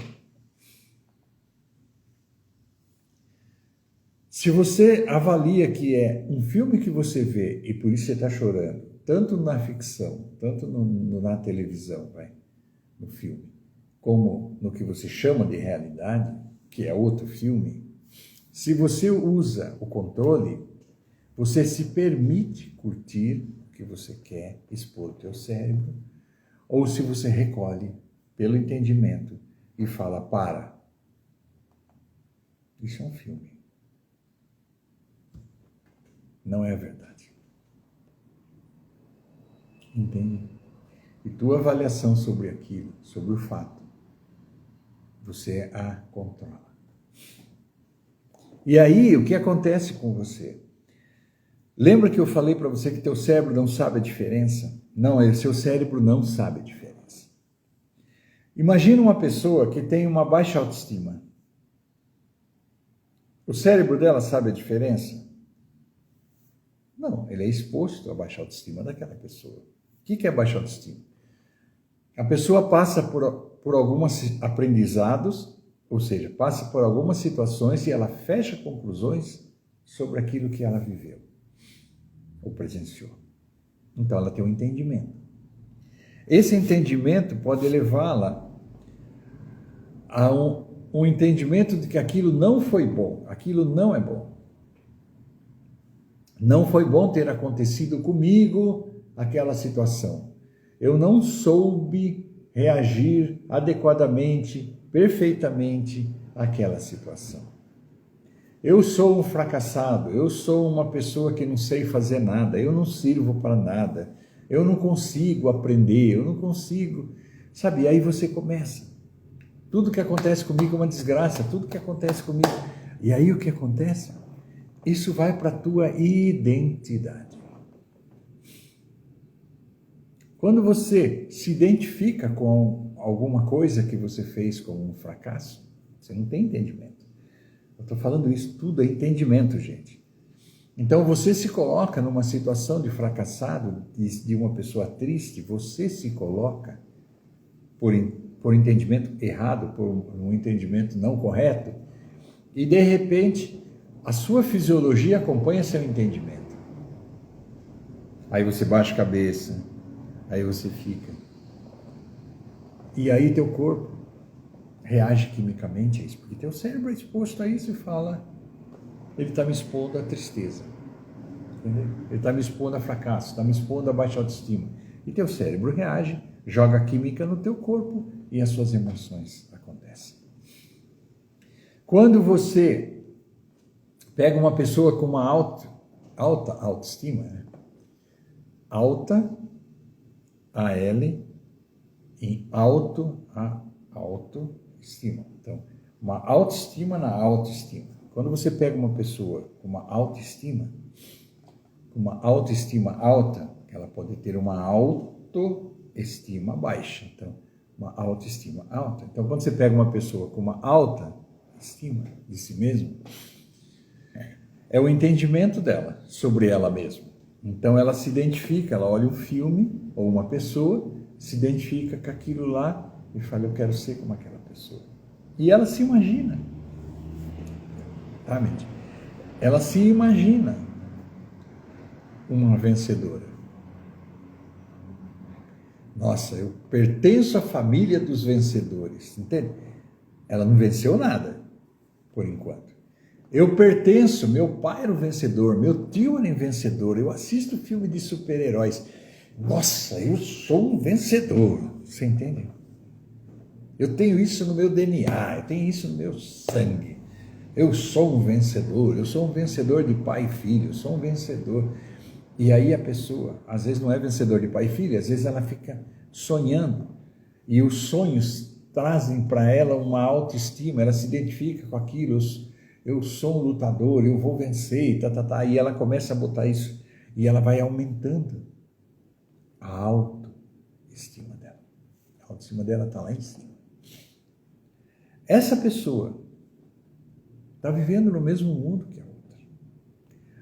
Se você avalia que é um filme que você vê e por isso você está chorando, tanto na ficção, tanto na televisão, no filme, como no que você chama de realidade, que é outro filme, se você usa o controle, você se permite curtir o que você quer expor o teu cérebro, ou se você recolhe pelo entendimento e fala, para, isso é um filme. Não é a verdade. Entende? E tua avaliação sobre aquilo, sobre o fato, você a controla. E aí, o que acontece com você? Lembra que eu falei para você que teu cérebro não sabe a diferença? Não, seu cérebro não sabe a diferença. Imagina uma pessoa que tem uma baixa autoestima. O cérebro dela sabe a diferença? Não, ele é exposto à baixa autoestima daquela pessoa. O que é baixa autoestima? A pessoa passa por alguns aprendizados, ou seja, passa por algumas situações e ela fecha conclusões sobre aquilo que ela viveu ou presenciou. Então ela tem um entendimento. Esse entendimento pode levá-la a um entendimento de que aquilo não foi bom, aquilo não é bom. Não foi bom ter acontecido comigo aquela situação. Eu não soube reagir adequadamente, perfeitamente àquela situação. Eu sou um fracassado, eu sou uma pessoa que não sei fazer nada, eu não sirvo para nada, eu não consigo aprender, eu não consigo... Sabe, aí você começa. Tudo que acontece comigo é uma desgraça, tudo que acontece comigo... E aí o que acontece? Isso vai para a tua identidade. Quando você se identifica com alguma coisa que você fez como um fracasso, você não tem entendimento. Eu estou falando isso tudo é entendimento, gente. Então você se coloca numa situação de fracassado, de uma pessoa triste, você se coloca por entendimento errado, por um entendimento não correto, e de repente a sua fisiologia acompanha seu entendimento. Aí você baixa a cabeça, aí você fica. E aí teu corpo reage quimicamente a isso, porque teu cérebro é exposto a isso e fala, ele está me expondo à tristeza, entendeu? Ele está me expondo a fracasso, está me expondo a baixa autoestima. E teu cérebro reage, joga química no teu corpo e as suas emoções acontecem. Quando você pega uma pessoa com uma alta autoestima, né? Alta, A-L, e alto, a autoestima. Então, uma autoestima na autoestima. Quando você pega uma pessoa com uma autoestima alta, ela pode ter uma autoestima baixa. Então, uma autoestima alta. Então, quando você pega uma pessoa com uma alta estima de si mesma, é o entendimento dela sobre ela mesma. Então, ela se identifica, ela olha um filme ou uma pessoa, se identifica com aquilo lá e fala, eu quero ser como aquela pessoa. E ela se imagina. Tá, mente? Ela se imagina uma vencedora. Nossa, eu pertenço à família dos vencedores, entende? Ela não venceu nada, por enquanto. Eu pertenço, meu pai era o vencedor, meu tio era o vencedor, eu assisto filme de super-heróis. Nossa, eu sou um vencedor, você entende? Eu tenho isso no meu DNA, eu tenho isso no meu sangue. Eu sou um vencedor de pai e filho, eu sou um vencedor. E aí a pessoa, às vezes não é vencedor de pai e filho, às vezes ela fica sonhando. E os sonhos trazem para ela uma autoestima, ela se identifica com aquilo, eu sou um lutador, eu vou vencer, e ela começa a botar isso, e ela vai aumentando a autoestima dela. A autoestima dela está lá em cima. Essa pessoa está vivendo no mesmo mundo que a outra.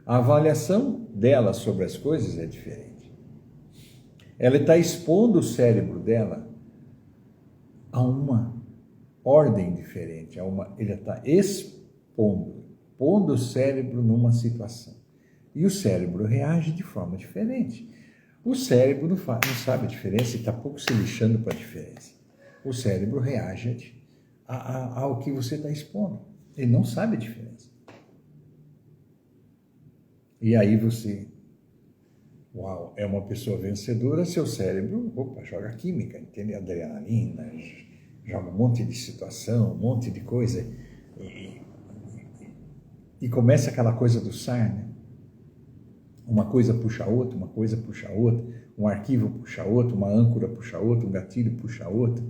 A avaliação dela sobre as coisas é diferente. Ela está expondo o cérebro dela a uma ordem diferente, ele está pondo o cérebro numa situação. E o cérebro reage de forma diferente. O cérebro não sabe a diferença e está pouco se lixando para a diferença. O cérebro reage ao que você está expondo. Ele não sabe a diferença. E aí você, uau, é uma pessoa vencedora, seu cérebro, joga química, entende? Adrenalina, joga um monte de situação, um monte de coisa. E começa aquela coisa do SAR, né? Uma coisa puxa a outra, uma coisa puxa a outra, um arquivo puxa a outro, uma âncora puxa a outra, um gatilho puxa a outro,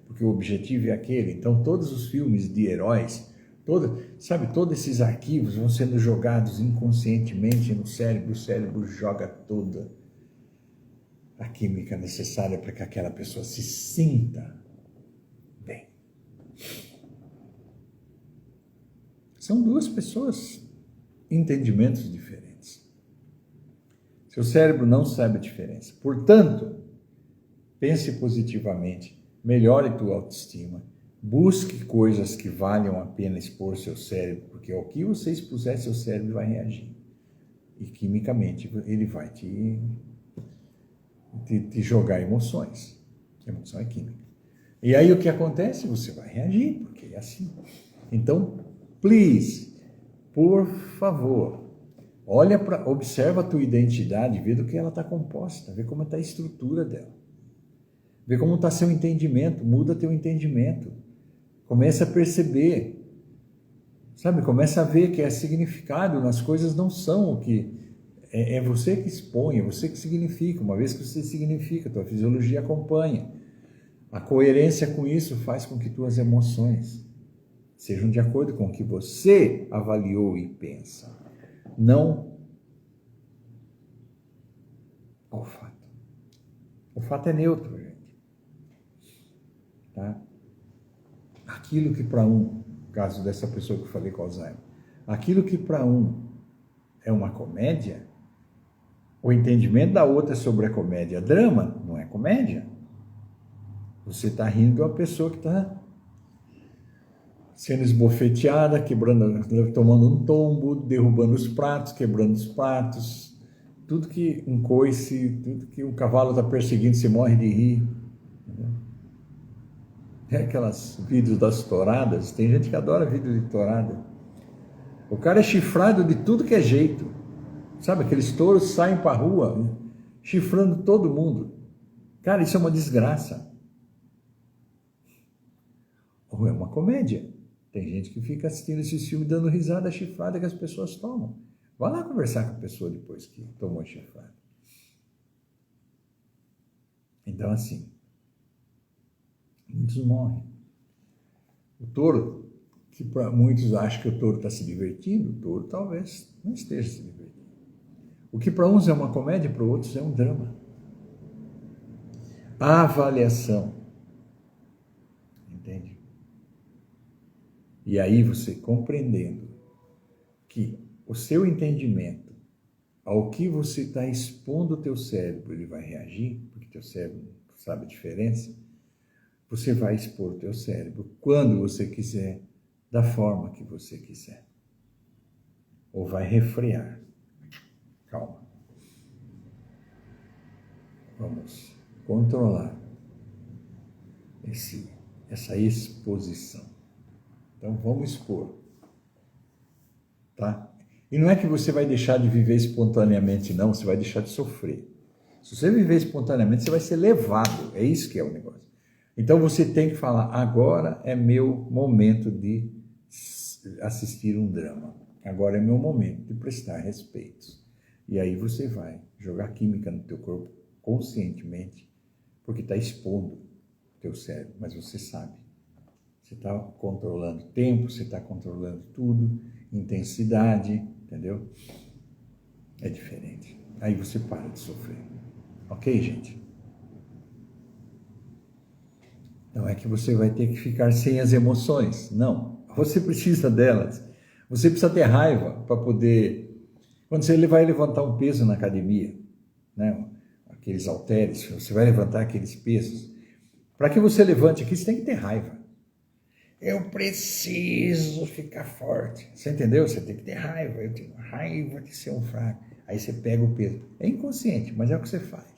porque o objetivo é aquele. Então, todos os filmes de heróis, todos esses arquivos vão sendo jogados inconscientemente no cérebro, o cérebro joga toda a química necessária para que aquela pessoa se sinta bem. São duas pessoas, entendimentos diferentes. Seu cérebro não sabe a diferença. Portanto, pense positivamente, melhore tua autoestima, busque coisas que valham a pena expor seu cérebro, porque ao que você expuser, seu cérebro vai reagir. E quimicamente ele vai te jogar emoções. Emoção é química. E aí o que acontece? Você vai reagir, porque é assim. Então, please, por favor, observa a tua identidade, vê do que ela está composta, vê como está a estrutura dela. Vê como está seu entendimento, muda teu entendimento. Começa a perceber, começa a ver que é significado nas coisas não são o que... É você que expõe, é você que significa. Uma vez que você significa, tua fisiologia acompanha. A coerência com isso faz com que tuas emoções sejam de acordo com o que você avaliou e pensa. Não o fato. O fato é neutro, gente. Tá? Aquilo que para no caso dessa pessoa que eu falei com Alzheimer, aquilo que para é uma comédia, o entendimento da outra sobre a comédia, drama, não é comédia. Você está rindo de uma pessoa que está sendo esbofeteada, tomando um tombo, derrubando os pratos, quebrando os pratos, tudo que um coice, tudo que o cavalo está perseguindo, você morre de rir. Entendeu? É aquelas vídeos das touradas, tem gente que adora vídeo de tourada. O cara é chifrado de tudo que é jeito. Sabe, aqueles touros saem para a rua, né, chifrando todo mundo. Cara, isso é uma desgraça. Ou é uma comédia. Tem gente que fica assistindo esse filme dando risada da chifrada que as pessoas tomam. Vai lá conversar com a pessoa depois que tomou a chifrada. Então, assim, muitos morrem. O touro, que para muitos acham que o touro está se divertindo, o touro talvez não esteja se divertindo. O que para uns é uma comédia, para outros é um drama. A avaliação. Entende? E aí você compreendendo que o seu entendimento ao que você está expondo o teu cérebro, ele vai reagir, porque teu cérebro sabe a diferença, você vai expor o teu cérebro quando você quiser, da forma que você quiser. Ou vai refrear. Calma. Vamos controlar essa exposição. Então vamos expor. Tá? E não é que você vai deixar de viver espontaneamente, não, você vai deixar de sofrer. Se você viver espontaneamente, você vai ser levado. É isso que é o negócio. Então você tem que falar, agora é meu momento de assistir um drama. Agora é meu momento de prestar respeitos. E aí você vai jogar química no teu corpo conscientemente, porque está expondo o teu cérebro, mas você sabe. Você está controlando tempo, você está controlando tudo, intensidade, entendeu? É diferente. Aí você para de sofrer. Ok, gente? Não é que você vai ter que ficar sem as emoções. Não. Você precisa delas. Você precisa ter raiva para poder... Quando você vai levantar um peso na academia, né? Aqueles halteres, você vai levantar aqueles pesos. Para que você levante aqui, você tem que ter raiva. Eu preciso ficar forte. Você entendeu? Você tem que ter raiva. Eu tenho raiva de ser um fraco. Aí você pega o peso. É inconsciente, mas é o que você faz.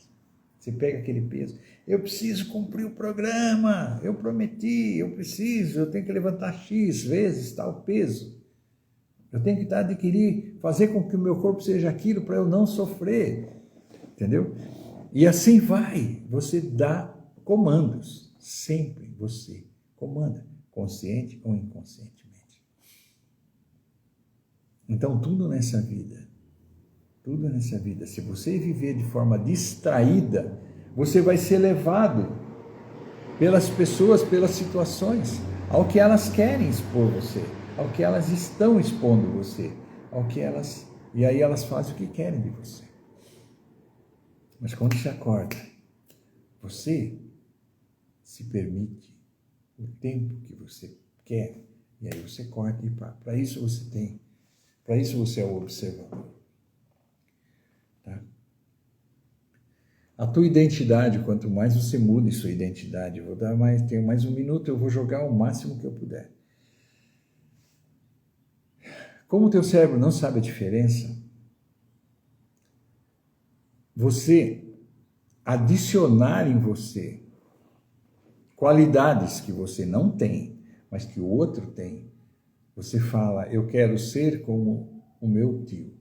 Você pega aquele peso. Eu preciso cumprir o programa. Eu prometi, eu preciso. Eu tenho que levantar X vezes tal peso. Eu tenho que adquirir, fazer com que o meu corpo seja aquilo para eu não sofrer. Entendeu? E assim vai. Você dá comandos. Sempre você comanda. Consciente ou inconscientemente. Então, tudo nessa vida, se você viver de forma distraída, você vai ser levado pelas pessoas, pelas situações, ao que elas querem expor você, ao que elas estão expondo você, e aí elas fazem o que querem de você. Mas quando você acorda, você se permite o tempo que você quer, e aí você corta e para isso você é o observador. Tá? A tua identidade, quanto mais você muda sua identidade, tenho mais um minuto, eu vou jogar o máximo que eu puder. Como o teu cérebro não sabe a diferença, você adicionar em você qualidades que você não tem, mas que o outro tem. Você fala, eu quero ser como o meu tio.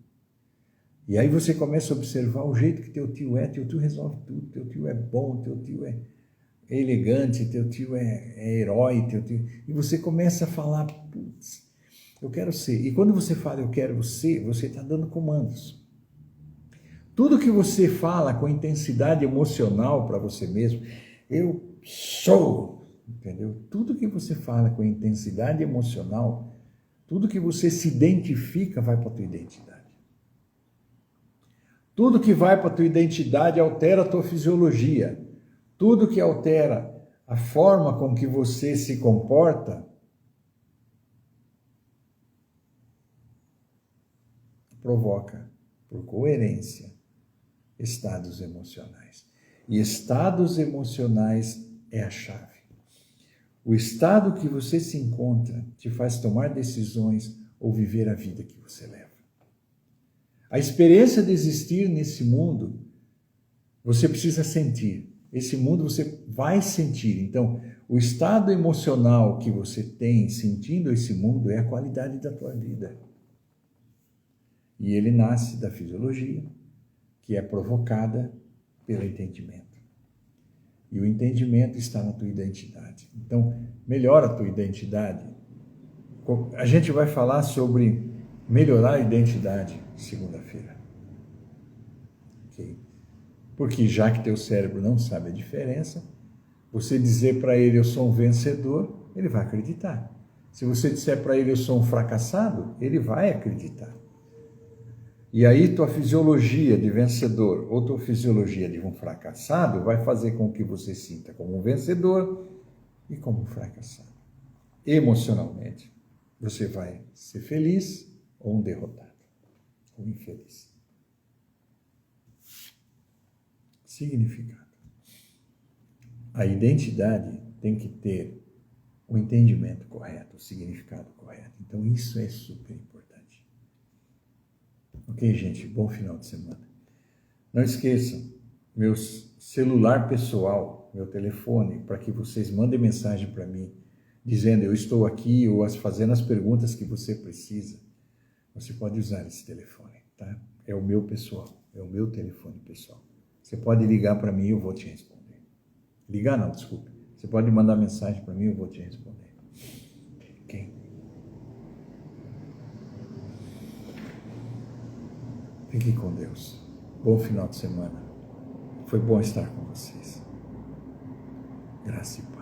E aí você começa a observar o jeito que teu tio resolve tudo, teu tio é bom, teu tio é elegante, teu tio é herói, e você começa a falar, putz, eu quero ser. E quando você fala, eu quero ser, você está dando comandos. Tudo que você fala com intensidade emocional para você mesmo, eu sou, entendeu? Tudo que você fala com intensidade emocional, tudo que você se identifica vai para a tua identidade. Tudo que vai para a tua identidade altera a tua fisiologia. Tudo que altera a forma com que você se comporta provoca, por coerência, estados emocionais. E estados emocionais é a chave. O estado que você se encontra te faz tomar decisões ou viver a vida que você leva. A experiência de existir nesse mundo, você precisa sentir. Esse mundo você vai sentir. Então, O estado emocional que você tem sentindo esse mundo é a qualidade da tua vida. E ele nasce da fisiologia, que é provocada pelo entendimento. E o entendimento está na tua identidade. Então, melhora a tua identidade. A gente vai falar sobre melhorar a identidade segunda-feira. Okay? Porque já que teu cérebro não sabe a diferença, você dizer para ele eu sou um vencedor, ele vai acreditar. Se você disser para ele eu sou um fracassado, ele vai acreditar. E aí tua fisiologia de vencedor ou tua fisiologia de um fracassado vai fazer com que você sinta como um vencedor e como um fracassado. Emocionalmente, você vai ser feliz ou um derrotado, ou infeliz. Significado. A identidade tem que ter o entendimento correto, o significado correto. Então isso é super importante. Ok, gente? Bom final de semana. Não esqueçam, meu celular pessoal, meu telefone, para que vocês mandem mensagem para mim, dizendo eu estou aqui ou fazendo as perguntas que você precisa. Você pode usar esse telefone, tá? É o meu pessoal, é o meu telefone pessoal. Você pode ligar para mim e eu vou te responder. Ligar não, desculpe. Você pode mandar mensagem para mim e eu vou te responder. Ok? Fique com Deus. Bom final de semana. Foi bom estar com vocês. Graça e paz.